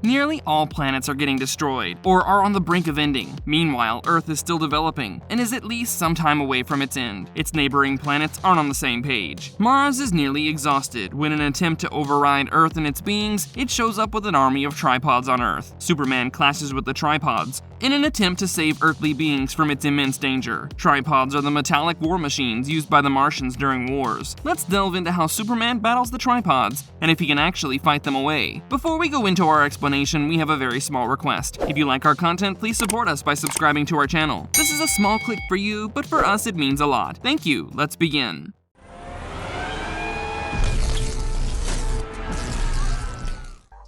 Nearly all planets are getting destroyed, or are on the brink of ending. Meanwhile, Earth is still developing, and is at least some time away from its end. Its neighboring planets aren't on the same page. Mars is nearly exhausted when, in an attempt to override Earth and its beings, it shows up with an army of tripods on Earth. Superman clashes with the tripods in an attempt to save earthly beings from its immense danger. Tripods are the metallic war machines used by the Martians during wars. Let's delve into how Superman battles the tripods, and if he can actually fight them away. Before we go into our explanation, we have a very small request. If you like our content, please support us by subscribing to our channel. This is a small click for you, but for us it means a lot. Thank you. Let's begin.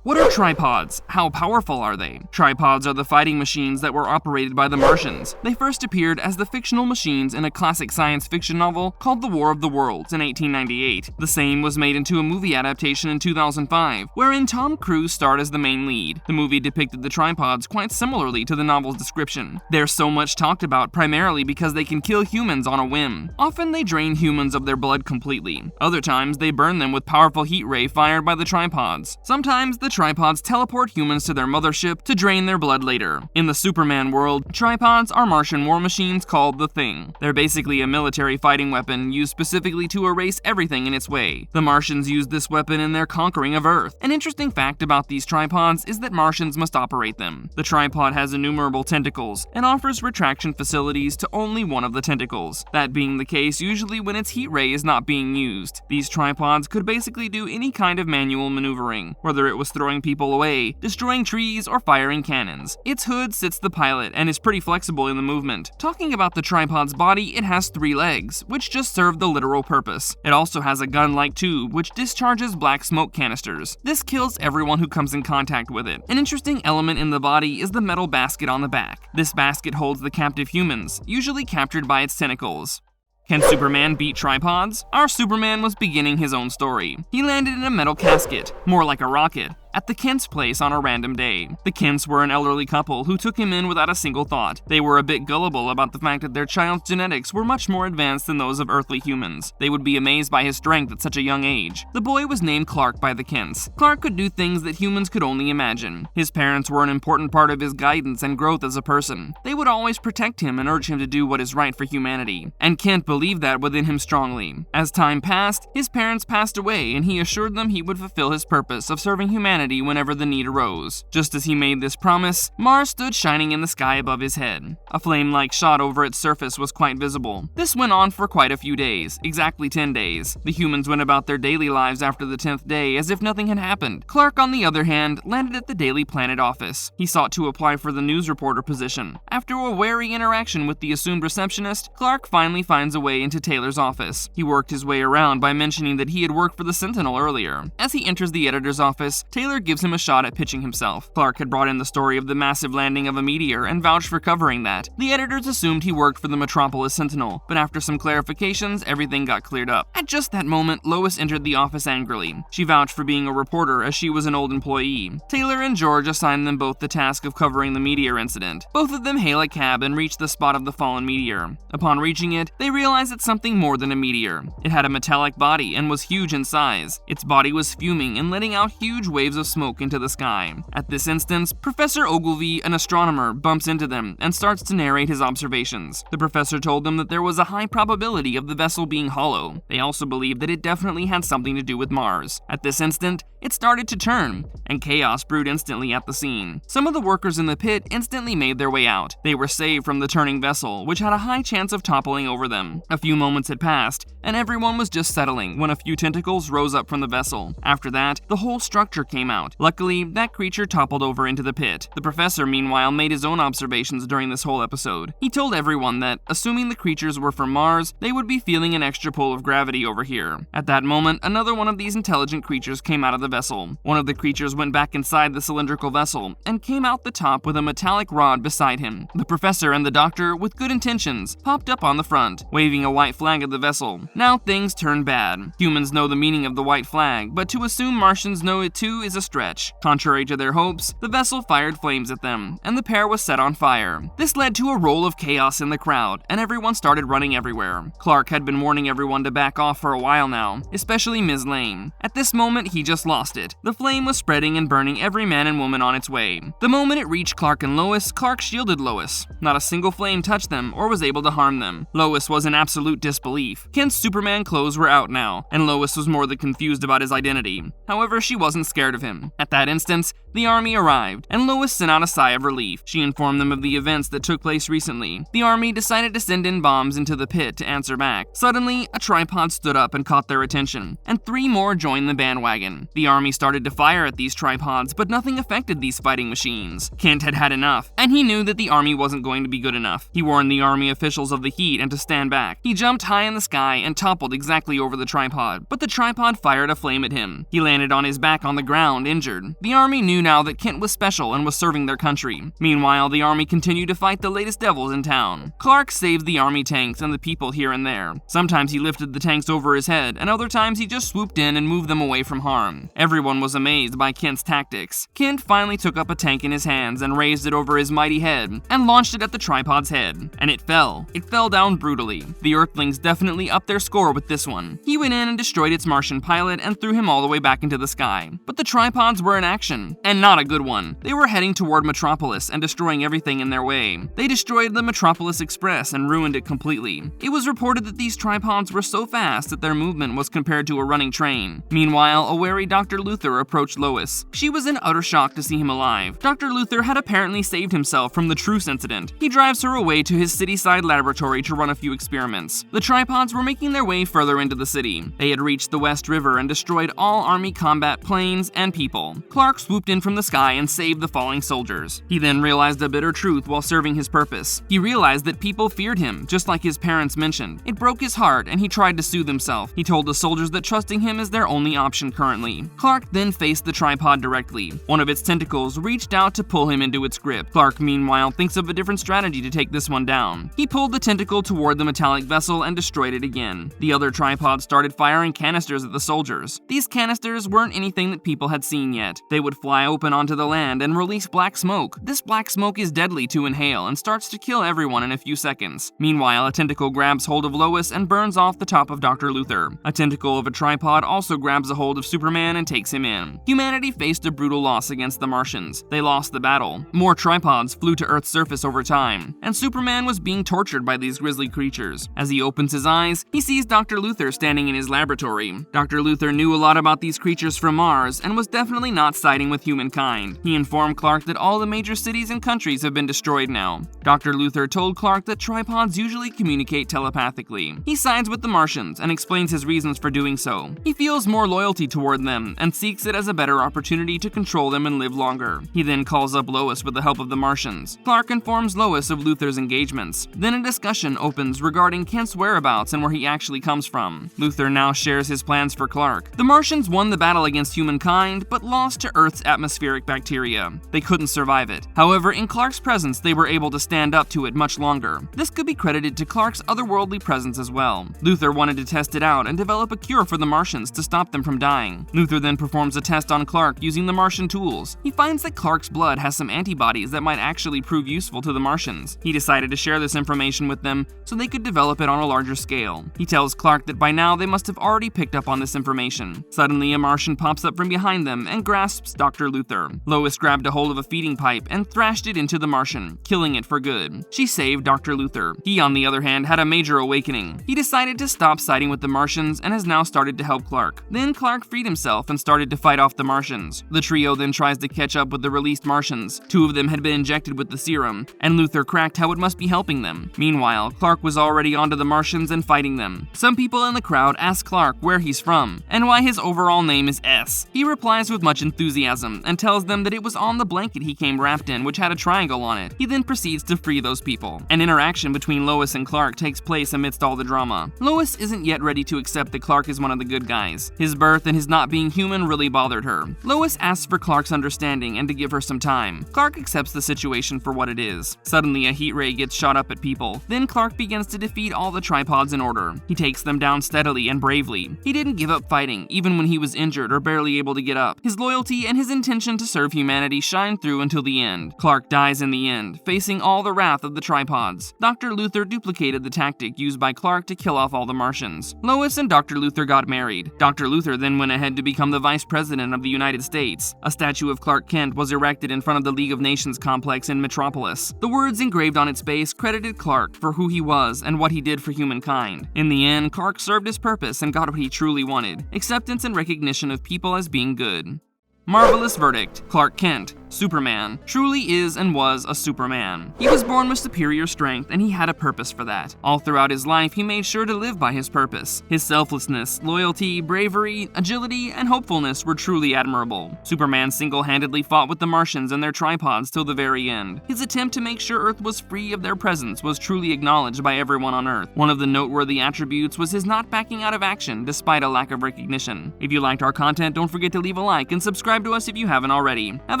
What are tripods? How powerful are they? Tripods are the fighting machines that were operated by the Martians. They first appeared as the fictional machines in a classic science fiction novel called The War of the Worlds in 1898. The same was made into a movie adaptation in 2005, wherein Tom Cruise starred as the main lead. The movie depicted the tripods quite similarly to the novel's description. They're so much talked about primarily because they can kill humans on a whim. Often they drain humans of their blood completely. Other times they burn them with powerful heat ray fired by the tripods. Sometimes the tripods teleport humans to their mothership to drain their blood later. In the Superman world, tripods are Martian war machines called the Thing. They're basically a military fighting weapon used specifically to erase everything in its way. The Martians used this weapon in their conquering of Earth. An interesting fact about these tripods is that Martians must operate them. The tripod has innumerable tentacles and offers retraction facilities to only one of the tentacles. That being the case usually when its heat ray is not being used. These tripods could basically do any kind of manual maneuvering, whether it was throwing people away, destroying trees, or firing cannons. Its hood sits the pilot and is pretty flexible in the movement. Talking about the tripod's body, it has 3 legs, which just serve the literal purpose. It also has a gun-like tube, which discharges black smoke canisters. This kills everyone who comes in contact with it. An interesting element in the body is the metal basket on the back. This basket holds the captive humans, usually captured by its tentacles. Can Superman beat tripods? Our Superman was beginning his own story. He landed in a metal casket, more like a rocket, at the Kent's place on a random day. The Kents were an elderly couple who took him in without a single thought. They were a bit gullible about the fact that their child's genetics were much more advanced than those of earthly humans. They would be amazed by his strength at such a young age. The boy was named Clark by the Kents. Clark could do things that humans could only imagine. His parents were an important part of his guidance and growth as a person. They would always protect him and urge him to do what is right for humanity. And Kent believed that within him strongly. As time passed, his parents passed away and he assured them he would fulfill his purpose of serving humanity whenever the need arose. Just as he made this promise, Mars stood shining in the sky above his head. A flame-like shot over its surface was quite visible. This went on for quite a few days, exactly 10 days. The humans went about their daily lives after the 10th day as if nothing had happened. Clark, on the other hand, landed at the Daily Planet office. He sought to apply for the news reporter position. After a wary interaction with the assumed receptionist, Clark finally finds a way into Taylor's office. He worked his way around by mentioning that he had worked for the Sentinel earlier. As he enters the editor's office, Taylor gives him a shot at pitching himself. Clark had brought in the story of the massive landing of a meteor and vouched for covering that. The editors assumed he worked for the Metropolis Sentinel, but after some clarifications, everything got cleared up. At just that moment, Lois entered the office angrily. She vouched for being a reporter as she was an old employee. Taylor and George assigned them both the task of covering the meteor incident. Both of them hail a cab and reach the spot of the fallen meteor. Upon reaching it, they realize it's something more than a meteor. It had a metallic body and was huge in size. Its body was fuming and letting out huge waves of smoke into the sky. At this instance, Professor Ogilvy, an astronomer, bumps into them and starts to narrate his observations. The professor told them that there was a high probability of the vessel being hollow. They also believed that it definitely had something to do with Mars. At this instant, it started to turn, and chaos brewed instantly at the scene. Some of the workers in the pit instantly made their way out. They were saved from the turning vessel, which had a high chance of toppling over them. A few moments had passed, and everyone was just settling when a few tentacles rose up from the vessel. After that, the whole structure came out. Luckily, that creature toppled over into the pit. The professor, meanwhile, made his own observations during this whole episode. He told everyone that, assuming the creatures were from Mars, they would be feeling an extra pull of gravity over here. At that moment, another one of these intelligent creatures came out of the vessel. One of the creatures went back inside the cylindrical vessel and came out the top with a metallic rod beside him. The professor and the doctor, with good intentions, popped up on the front, waving a white flag at the vessel. Now things turn bad. Humans know the meaning of the white flag, but to assume Martians know it too is a stretch. Contrary to their hopes, the vessel fired flames at them, and the pair was set on fire. This led to a roll of chaos in the crowd, and everyone started running everywhere. Clark had been warning everyone to back off for a while now, especially Ms. Lane. At this moment, he just lost it. The flame was spreading and burning every man and woman on its way. The moment it reached Clark and Lois, Clark shielded Lois. Not a single flame touched them or was able to harm them. Lois was in absolute disbelief. Kent's Superman clothes were out now, and Lois was more than confused about his identity. However, she wasn't scared of him. At that instance, the army arrived, and Lois sent out a sigh of relief. She informed them of the events that took place recently. The army decided to send in bombs into the pit to answer back. Suddenly, a tripod stood up and caught their attention, and 3 more joined the bandwagon. The army started to fire at these tripods, but nothing affected these fighting machines. Kent had had enough, and he knew that the army wasn't going to be good enough. He warned the army officials of the heat and to stand back. He jumped high in the sky and toppled exactly over the tripod, but the tripod fired a flame at him. He landed on his back on the ground, injured. The army knew now that Kent was special and was serving their country. Meanwhile, the army continued to fight the latest devils in town. Clark saved the army tanks and the people here and there. Sometimes he lifted the tanks over his head, and other times he just swooped in and moved them away from harm. Everyone was amazed by Kent's tactics. Kent finally took up a tank in his hands and raised it over his mighty head and launched it at the tripod's head. And it fell. It fell down brutally. The Earthlings definitely upped their score with this one. He went in and destroyed its Martian pilot and threw him all the way back into the sky. But the tripods were in action, and not a good one. They were heading toward Metropolis and destroying everything in their way. They destroyed the Metropolis Express and ruined it completely. It was reported that these tripods were so fast that their movement was compared to a running train. Meanwhile, a wary Dr. Luther approached Lois. She was in utter shock to see him alive. Dr. Luther had apparently saved himself from the Truce incident. He drives her away to his city-side laboratory to run a few experiments. The tripods were making their way further into the city. They had reached the West River and destroyed all Army combat planes and people. Clark swooped in from the sky and saved the falling soldiers. He then realized a bitter truth while serving his purpose. He realized that people feared him, just like his parents mentioned. It broke his heart, and he tried to soothe himself. He told the soldiers that trusting him is their only option currently. Clark then faced the tripod directly. One of its tentacles reached out to pull him into its grip. Clark, meanwhile, thinks of a different strategy to take this one down. He pulled the tentacle toward the metallic vessel and destroyed it again. The other tripod started firing canisters at the soldiers. These canisters weren't anything that people had seen yet. They would fly open onto the land and release black smoke. This black smoke is deadly to inhale and starts to kill everyone in a few seconds. Meanwhile, a tentacle grabs hold of Lois and burns off the top of Dr. Luther. A tentacle of a tripod also grabs a hold of Superman and takes him in. Humanity faced a brutal loss against the Martians. They lost the battle. More tripods flew to Earth's surface over time, and Superman was being tortured by these grisly creatures. As he opens his eyes, he sees Dr. Luther standing in his laboratory. Dr. Luther knew a lot about these creatures from Mars and was definitely not siding with humankind. He informed Clark that all the major cities and countries have been destroyed now. Dr. Luther told Clark that tripods usually communicate telepathically. He sides with the Martians and explains his reasons for doing so. He feels more loyalty toward them and seeks it as a better opportunity to control them and live longer. He then calls up Lois with the help of the Martians. Clark informs Lois of Luther's engagements. Then a discussion opens regarding Kent's whereabouts and where he actually comes from. Luther now shares his plans for Clark. The Martians won the battle against humankind, but lost to Earth's atmospheric bacteria. They couldn't survive it. However, in Clark's presence, they were able to stand up to it much longer. This could be credited to Clark's otherworldly presence as well. Luther wanted to test it out and develop a cure for the Martians to stop them from dying. Luther then performs a test on Clark using the Martian tools. He finds that Clark's blood has some antibodies that might actually prove useful to the Martians. He decided to share this information with them so they could develop it on a larger scale. He tells Clark that by now they must have already picked up on this information. Suddenly, a Martian pops up from behind them and grasps Dr. Luther. Lois grabbed a hold of a feeding pipe and thrashed it into the Martian, killing it for good. She saved Dr. Luther. He, on the other hand, had a major awakening. He decided to stop siding with the Martians and has now started to help Clark. Then Clark freed himself and started to fight off the Martians. The trio then tries to catch up with the released Martians. 2 of them had been injected with the serum, and Luther cracked how it must be helping them. Meanwhile, Clark was already onto the Martians and fighting them. Some people in the crowd ask Clark where he's from and why his overall name is S. He replies with much enthusiasm and tells them that it was on the blanket he came wrapped in, which had a triangle on it. He then proceeds to free those people. An interaction between Lois and Clark takes place amidst all the drama. Lois isn't yet ready to accept that Clark is one of the good guys. His birth and his not being human really bothered her. Lois asks for Clark's understanding and to give her some time. Clark accepts the situation for what it is. Suddenly, a heat ray gets shot up at people. Then Clark begins to defeat all the tripods in order. He takes them down steadily and bravely. He didn't give up fighting, even when he was injured or barely able to get up. His loyalty and his intention to serve humanity shine through until the end. Clark dies in the end, facing all the wrath of the Tripods. Dr. Luther duplicated the tactic used by Clark to kill off all the Martians. Lois and Dr. Luther got married. Dr. Luther then went ahead to become the Vice President of the United States. A statue of Clark Kent was erected in front of the League of Nations complex in Metropolis. The words engraved on its base credited Clark for who he was and what he did for humankind. In the end, Clark served his purpose and got what he truly wanted: acceptance and recognition of people as being good. Marvelous verdict. Clark Kent, Superman, truly is and was a Superman. He was born with superior strength, and he had a purpose for that. All throughout his life, he made sure to live by his purpose. His selflessness, loyalty, bravery, agility, and hopefulness were truly admirable. Superman single-handedly fought with the Martians and their tripods till the very end. His attempt to make sure Earth was free of their presence was truly acknowledged by everyone on Earth. One of the noteworthy attributes was his not backing out of action despite a lack of recognition. If you liked our content, don't forget to leave a like and subscribe to us if you haven't already. Have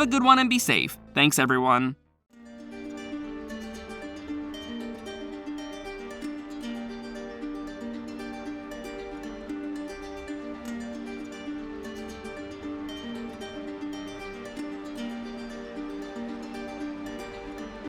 a good one and be safe. Thanks, everyone.